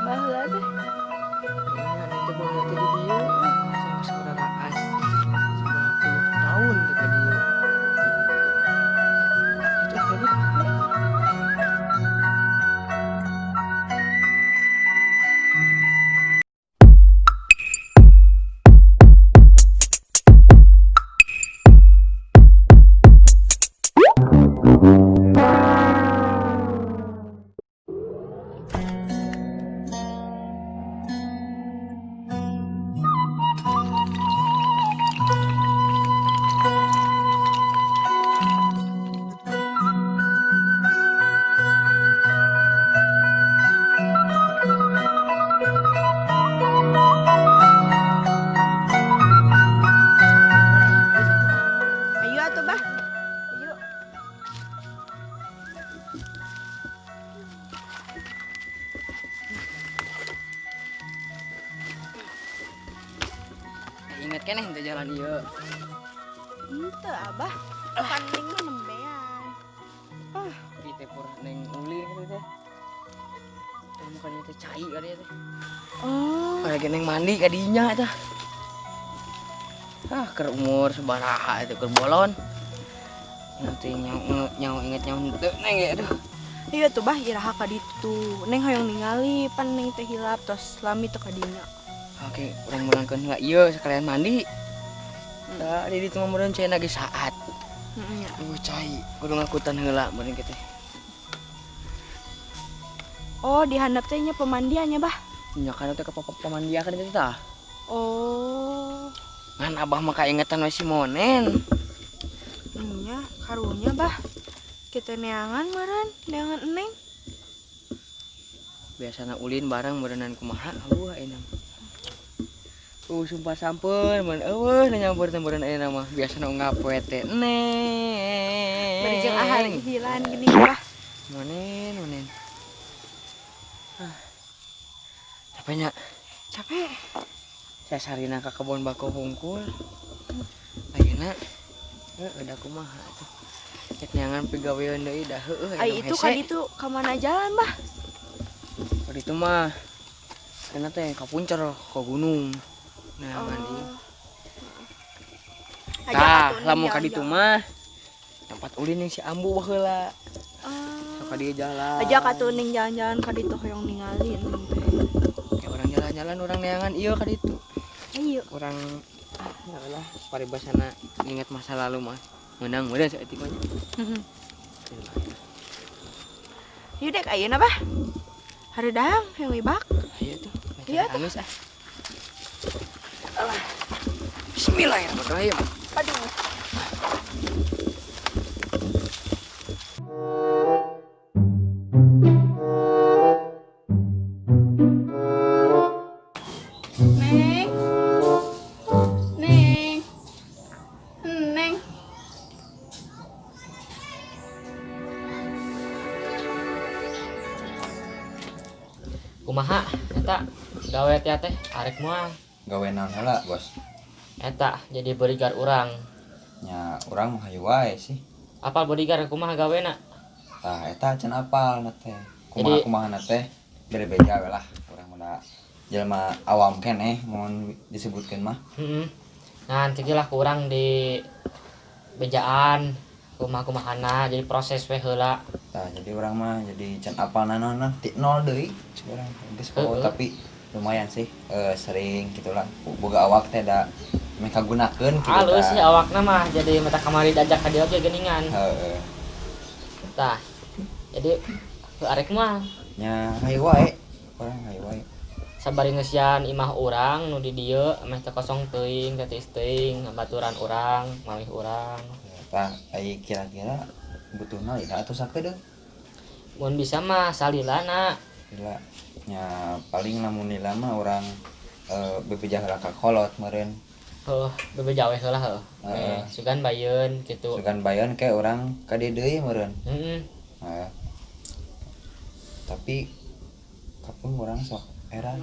Baheula teh. Ini nanti baheula teh di dieu sama saudara As. 90 tahun teh ka dieu. Itu hebat. Ayo atuh, Bah. Ayo. Ingat keneh teh jalan ieu. Henteu, Abah. Kan ning mah nembean. Di teh pur neng uli kitu teh. Mukanya teh cai ka dieu teh. Oh. Kayak neng mandi ka dinya tah. Keur umur sabaraha itu keur bolon. Nanti nyawa inget nyawa henteu neng ya aduh. Iya tuh, Bah, iraha ka ditu. Neng hoyong ningali pan neng teh hilap tos lami teu ka dinya. Oke, urang mulangkeun heula ieu sekalian mandi. Da di ditu mah meureun cai lagi saat. Heeh. Cai kudu ngakutan heula meureun kitu. Oh, di handap teh nya pemandiannya, Bah. Nya kana teh ka pamandiakeun kitu tah. Oh. Ngan abah mah kaingetan we si Monen. Nya karunya, Bah. Kita neangan meureun, neangan Eneng. Biasana ulin bareng berenang kumaha eueuh ayeuna. Sumpah sampeun mun eueuh nyamper teh meureun ayeuna mah biasana ungap we teh neng. Bari jeung ahali hilan gini, Bah. Monen. Capek nya. Capek. Saya sarina ka kebon bako hungkul. Ayeuna udah kumaha tuh. Cek nyangan pegawean deui dah heueuh. Ai itu ka ditu ka mana jalan, Bah? Ka ditu mah kana teh ka puncak ka gunung. Nah, mandi. Tah, lamun ka ditu mah tempat ulin yang si Ambu baheula. Sok ka dieu jalan. Aja ka tuning jalan-jalan ka ditu hoyong ningali Eneng teh. Kayak orang jalan-jalan orang neangan ieu ka ditu. Ayo. Orang ya lah paribasana inget masa lalu mah. Menang meureun saeutik mah. Heeh. Ieu dek ayeuna, Bah. Hareudang hoyong wibak. Ayo tuh. Iya tuh. Angis ah. Bismillahirrahmanirrahim. Aduh. Neng. Neng. Neng. Kumaha eta gawe teh arek moal. Gawe naon heula, Bos? Eta jadi bodyguard urang. Nya urang mah hayu wae sih. Apal bodyguard kumaha gawena? Tah eta can apal na teh. Jadi- Kumaha na teh beda-beda we lah. Urang mah jelema awam keneh mun disebutkeun mah. Heeh. Nah, nanti lah kurang di bejaan kumaha-kumahana jadi proses we heula. Tah jadi urang mah jadi can apal naon ti nol deui urang geus poho tapi lumayan sih sering gitulah boga awak teh da meh kagunakeun kitu Halus sih awakna mah jadi mata kamari diajak ka dieu ge geuningan. Heeh. Tah. Jadi arek mah Nya hayu wae. Urang hayu wae. sabari ngeusian imah urang nu di dieu meh teu kosong teuing tetis teuing baturan urang malih urang. Tah ai kira-kira butuhna ida atuh sakedeung. Mun bisa mah salilana. Gila nya paling lamun nila mah urang bebejah heula ka kolot meureun. Heuh, bebeja we heula heuh. Heeh. Sugan bayeun kitu. Sugan bayon ke urang ka dieu deui meureun. Heeh. Heeh. Tapi kapun urang sok eran.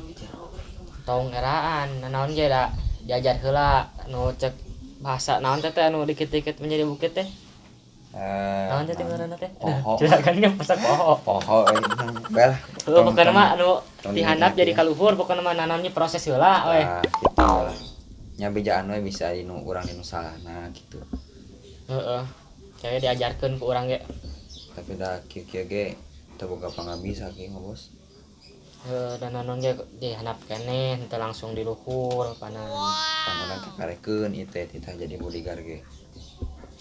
Tong eraan naon ge da diajar heula nu cek bahasa naon teh anu dikit-dikit menjadi bukit teh. Naon teh ngaranna teh? Poho. Juragan ge pasak poho. Poho bae lah. Pokoknya mah anu tong dihandap jadi diinget ya. kaluhur pokoknya mah nanamnya proses heula we. Nah, gitu lah. Nya bejaan we bisa dinu urang dinu salahna gitu. Heeh. Saya diajarkeun ku urang ge. Tapi da kieu-kieu ge teu boga pangabisa kieu mah bos. Dan nanon ge dihandap keneh teu langsung di luhur panan. Kan urang kakarekeun ieu teh titah jadi bodyguard ge.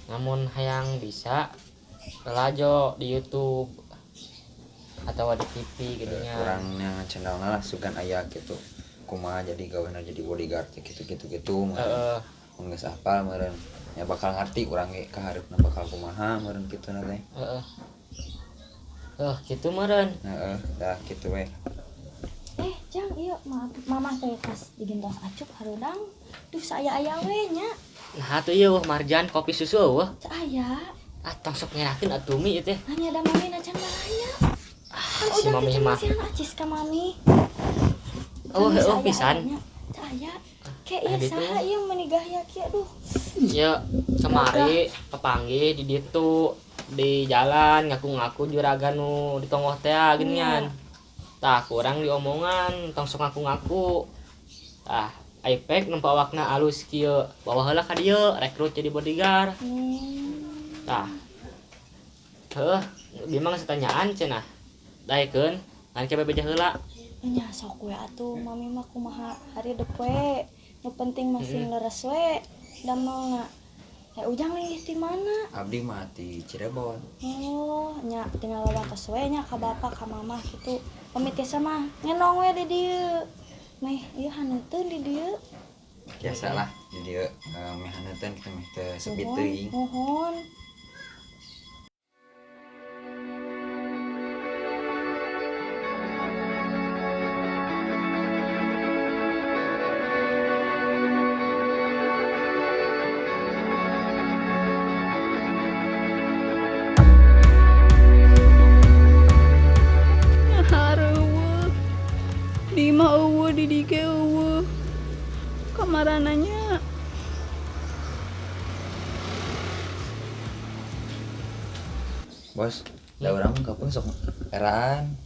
Namun hayang bisa lelajo di YouTube atau di TV gitunya. Kurang yang channelna lah sugan aya gitu. Kumaha jadi gaweana jadi bodyguard gitu-gitu meureun. Heeh. Mun geus hafal meureun ya bakal ngarti urang ge ka hareupna bakal kumaha meureun kituna teh. Heeh. Gitu meureun. Heeh, dah kitu we. Jang iya mama teh pas digentos acup harudang duh saya aya we nya Nah atuh ieu marjan kopi susu eueuh. cak aya Tong sok nyerakeun atuh mi ieu teh. hanya ada mami na can balanya kan Si udah mami bikin mah. masihan acis ka mami Pisan. cak aya kayak Ah, ieu ditu. saha ieu meunigah ya kieu aduh Ya kemari kepanggih di ditu di jalan ngaku-ngaku juragan nu di tongoh teh geuningan. Tah kurang diomongan tong sok ngaku-ngaku. Tah Aipek nempa awakna alus kieu bawa heula ka dieu rekrut jadi bodyguard. Tah bimbang satanyaan cenah. Daekeun ngan ke bebeja heula. nya sok we atuh mami mah kumaha hari deuk we nu penting masih leres we damelna ujang lagi di mana Abdi mah di Cirebon. oh nya tinggal watos we nya ka bapak ka mama gitu pamit ya sama ngenong we di dieu meh ieu haneuteun di dieu Biasalah di dieu meh haneuteun kita meh teu sebit teuing. mohon Hareueuh. Di mah eueuh, di dige eueuh. Kamarananya Bos, da urang mah kapeng sok eraan,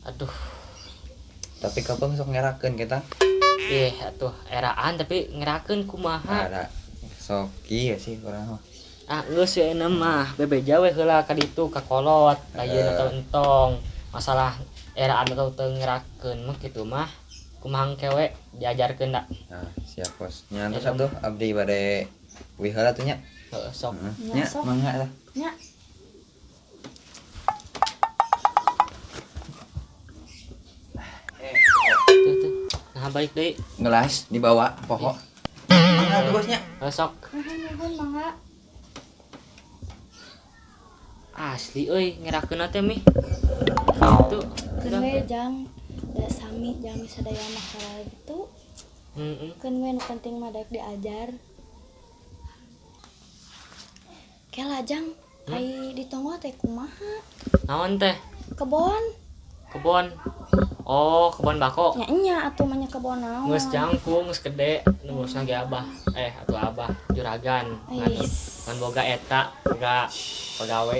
Aduh, tapi kapeng sok ngerakeun kita. atuh eraan tapi ngerakeun kumaha. Ada sok kieu sih urang mah. Geus we euneu mah bebeja we heula ka ditu ka kolot ayeuna atau entong. Masalah eraan atau teu ngerakeun mah kitu mah kumaha kewe diajarkeun da. Nah, siap bos. Nya tos atuh abdi bade wihara tuh nya. Heeh sok. Nya sok. mangga lah. nya Tuh. Nah balik deui. Ngelas dibawa poho. Mangga tuh bosnya. Sok. nuhun mangga Asli euy ngerakeun teh mi. Gitu. keun we jang da sami jang sadaya masalah gitu Heeh. keun we nu penting mah daek diajar kela jang ai ditonggo teh kumaha Naon teh? kebon Kebon. Oh, kebon bako. nya nya atuh mah nya kebon naon Geus jangkung, geus gede, nurusna ge abah. Atuh abah juragan. Ais. Ngan boga eta, boga pagawe.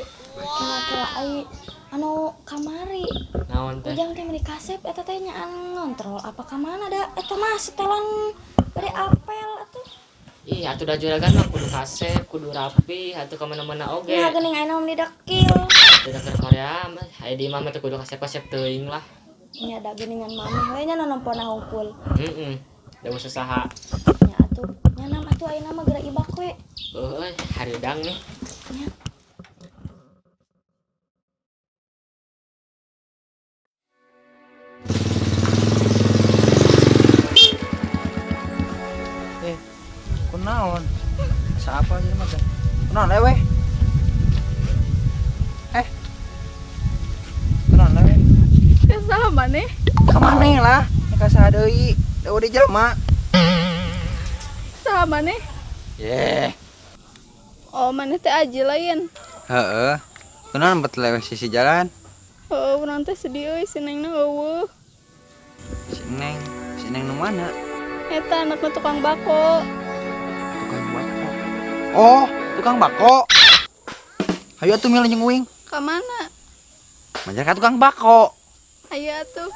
kela ai anu kamari Naon teh? ujang teh meuli kasep eta teh nya ngontrol apa ka mana da eta mah setelan bari apel atuh Ih, atuh da juragan mah kudu kasep, kudu rapi, atuh ka mana-mana oge. nya geuning aya naon didekil Tidak ke Korea mah, aya di mah teh kudu kasep-kasep teuing lah. nya da geuningan mami we nya nanompona hungkul Heeh. Da usah saha. nya atuh nya nam atuh ayeuna mah geura ibak we Euy, hareudang nih. nya Kunaon? Siapa aja mah teh? Kunaon we? Kunaon we? ke saha maneh? Ka maneh lah, ka saha deui? Da udah jelema. Saha maneh? Yeh. Oh, maneh teh aji lain. Heeh. Kunaon bet lewat sisi jalan? Oh, urang teh sedih euy, si Nengna eueuh. Si Neng nu mana? Eta anakna tukang bako. Tukang bako. Oh, tukang bako. Hayu atuh milih jeung uing. Ka mana? Manjar ka tukang bako. Ayo atuh.